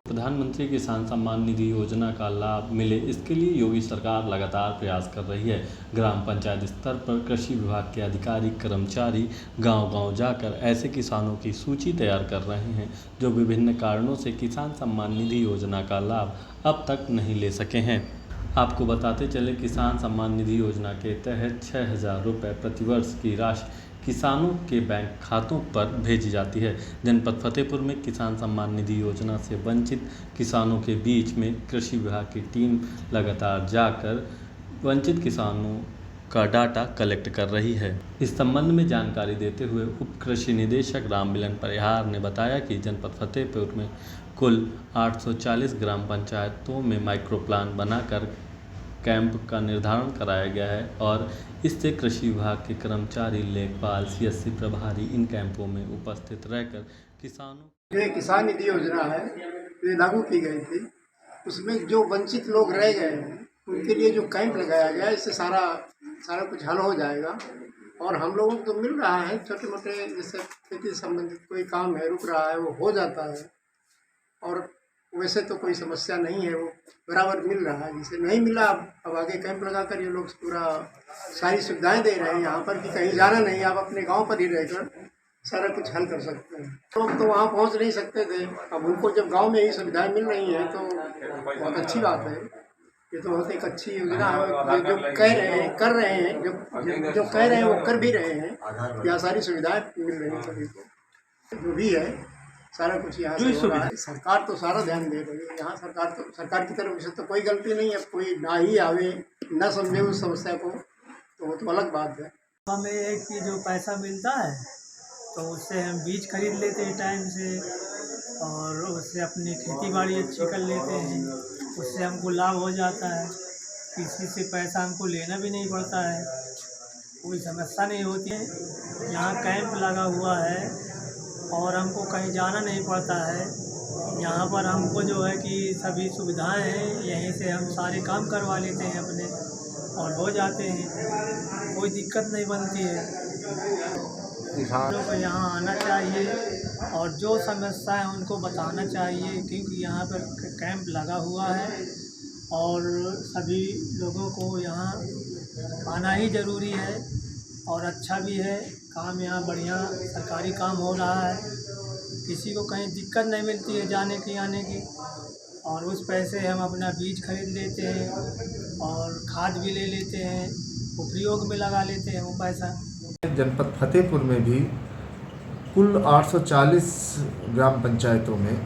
प्रधानमंत्री किसान सम्मान निधि योजना का लाभ मिले, इसके लिए योगी सरकार लगातार प्रयास कर रही है। ग्राम पंचायत स्तर पर कृषि विभाग के अधिकारी कर्मचारी गांव-गांव जाकर ऐसे किसानों की सूची तैयार कर रहे हैं जो विभिन्न कारणों से किसान सम्मान निधि योजना का लाभ अब तक नहीं ले सके हैं। आपको बताते चले, किसान सम्मान निधि योजना के तहत 6,000 रुपये प्रतिवर्ष की राशि किसानों के बैंक खातों पर भेजी जाती है। जनपद फतेहपुर में किसान सम्मान निधि योजना से वंचित किसानों के बीच में कृषि विभाग की टीम लगातार जाकर वंचित किसानों का डाटा कलेक्ट कर रही है। इस संबंध में जानकारी देते हुए उप कृषि निदेशक राममिलन परिहार ने बताया कि जनपद फतेहपुर में कुल 840 ग्राम पंचायतों में माइक्रो प्लान बनाकर कैंप का निर्धारण कराया गया है और इससे कृषि विभाग के कर्मचारी, लेखपाल, सीएससी प्रभारी इन कैंपों में उपस्थित रहकर किसानों ये किसान निधि योजना है, ये लागू की गई थी। उसमें जो वंचित लोग रह गए हैं उनके लिए जो कैंप लगाया गया, इससे सारा कुछ हल हो जाएगा। और हम लोगों को तो मिल रहा है, छोटे मोटे जैसे खेती से संबंधित कोई काम है रुक रहा है वो हो जाता है, और वैसे तो कोई समस्या नहीं है, वो बराबर मिल रहा है। जिसे नहीं मिला अब आगे कैंप लगाकर ये लोग पूरा सारी सुविधाएं दे रहे हैं यहाँ पर कि कहीं जाना नहीं, आप अपने गांव पर ही रहकर सारा कुछ हल कर सकते हैं। लोग तो वहाँ पहुँच नहीं सकते थे, अब उनको जब गांव में ही सुविधाएं मिल रही हैं तो बहुत अच्छी बात है। ये तो बहुत एक अच्छी योजना है। जो कह रहे हैं कर रहे हैं, जो कह रहे हैं वो कर भी रहे हैं। यहाँ सारी सुविधाएँ मिल रही हैं सभी को, जो भी है सारा कुछ यहाँ से हो रहा है। सरकार तो सारा ध्यान दे रही है यहाँ। सरकार की तरफ से तो कोई गलती नहीं है। कोई ना ही आवे ना समझे उस समस्या को तो वो तो अलग बात है। हमें एक कि जो पैसा मिलता है तो उससे हम बीज खरीद लेते हैं टाइम से, और उससे अपनी खेती बाड़ी अच्छी कर लेते हैं। उससे हमको लाभ हो जाता है, किसी से पैसा हमको लेना भी नहीं पड़ता है, कोई समस्या नहीं होती है। यहाँ कैंप लगा हुआ है और हमको कहीं जाना नहीं पड़ता है। यहाँ पर हमको जो है कि सभी सुविधाएं हैं, यहीं से हम सारे काम करवा लेते हैं अपने और हो जाते हैं, कोई दिक्कत नहीं बनती है। किसानों को यहाँ आना चाहिए और जो समस्या है उनको बताना चाहिए, क्योंकि यहाँ पर कैंप लगा हुआ है और सभी लोगों को यहाँ आना ही ज़रूरी है और अच्छा भी है। काम यहाँ बढ़िया सरकारी काम हो रहा है, किसी को कहीं दिक्कत नहीं मिलती है जाने की आने की, और उस पैसे हम अपना बीज खरीद लेते हैं और खाद भी ले लेते हैं, उपयोग में लगा लेते हैं वो पैसा। जनपद फतेहपुर में भी कुल 840 ग्राम पंचायतों में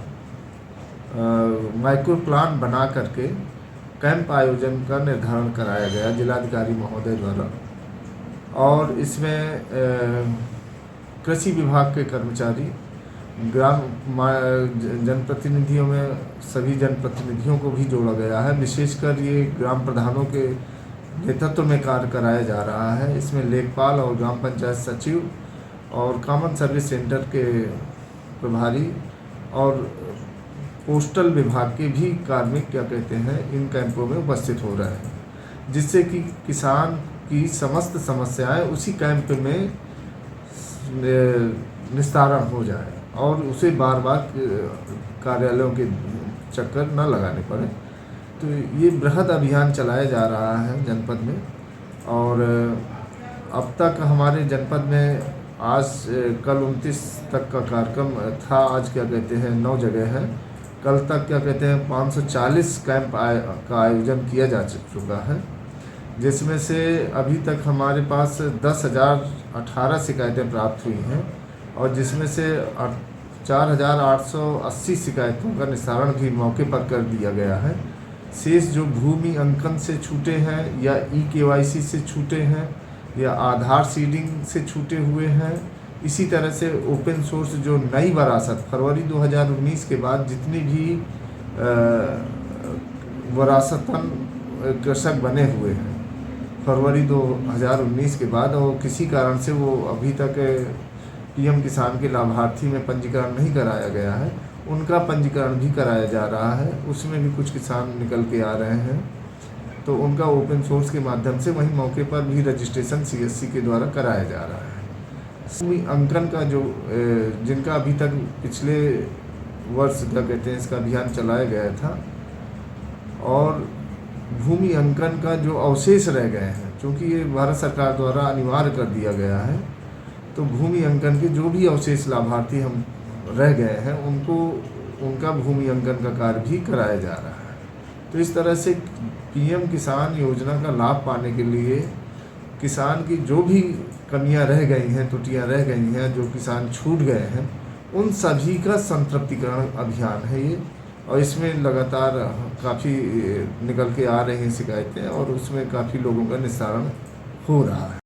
माइक्रो प्लान बना करके कैंप आयोजन का निर्धारण कराया गया जिलाधिकारी महोदय द्वारा। और इसमें कृषि विभाग के कर्मचारी, ग्राम जनप्रतिनिधियों में सभी जनप्रतिनिधियों को भी जोड़ा गया है। विशेषकर ये ग्राम प्रधानों के नेतृत्व में कार्य कराया जा रहा है। इसमें लेखपाल और ग्राम पंचायत सचिव और कॉमन सर्विस सेंटर के प्रभारी और पोस्टल विभाग के भी कार्मिक इन कैंपों में उपस्थित हो रहे हैं, जिससे कि किसान की समस्त समस्याएं उसी कैंप में निस्तारण हो जाए और उसे बार बार कार्यालयों के चक्कर न लगाने पड़े। तो ये बृहद अभियान चलाया जा रहा है जनपद में, और अब तक हमारे जनपद में आज कल 29 तक का कार्यक्रम था। आज 9 जगह है, कल तक 540 कैंप का आयोजन किया जा चुका है, जिसमें से अभी तक हमारे पास 10,018 शिकायतें प्राप्त हुई हैं और जिसमें से 4,880 शिकायतों का निस्तारण भी मौके पर कर दिया गया है। शेष जो भूमि अंकन से छूटे हैं या KYC से छूटे हैं या आधार सीडिंग से छूटे हुए हैं, इसी तरह से ओपन सोर्स जो नई वरासत फरवरी 2019 के बाद जितनी भी वरासतन कृषक बने हुए हैं फरवरी 2019 के बाद, और किसी कारण से वो अभी तक PM किसान के लाभार्थी में पंजीकरण नहीं कराया गया है, उनका पंजीकरण भी कराया जा रहा है। उसमें भी कुछ किसान निकल के आ रहे हैं, तो उनका ओपन सोर्स के माध्यम से वहीं मौके पर भी रजिस्ट्रेशन CSC के द्वारा कराया जा रहा है। भूमि अंकन का जो जिनका अभी तक पिछले वर्ष क्या कहते हैं इसका अभियान चलाया गया था। और भूमि अंकन का जो अवशेष रह गए हैं, क्योंकि ये भारत सरकार द्वारा अनिवार्य कर दिया गया है, तो भूमि अंकन के जो भी अवशेष लाभार्थी हम रह गए हैं उनको उनका भूमि अंकन का कार्य भी कराया जा रहा है। तो इस तरह से पीएम किसान योजना का लाभ पाने के लिए किसान की जो भी कमियां रह गई हैं, त्रुटियां रह गई हैं, जो किसान छूट गए हैं, उन सभी का संतृप्तिकरण अभियान है ये। और इसमें लगातार काफ़ी निकल के आ रही हैं शिकायतें और उसमें काफ़ी लोगों का निस्तारण हो रहा है।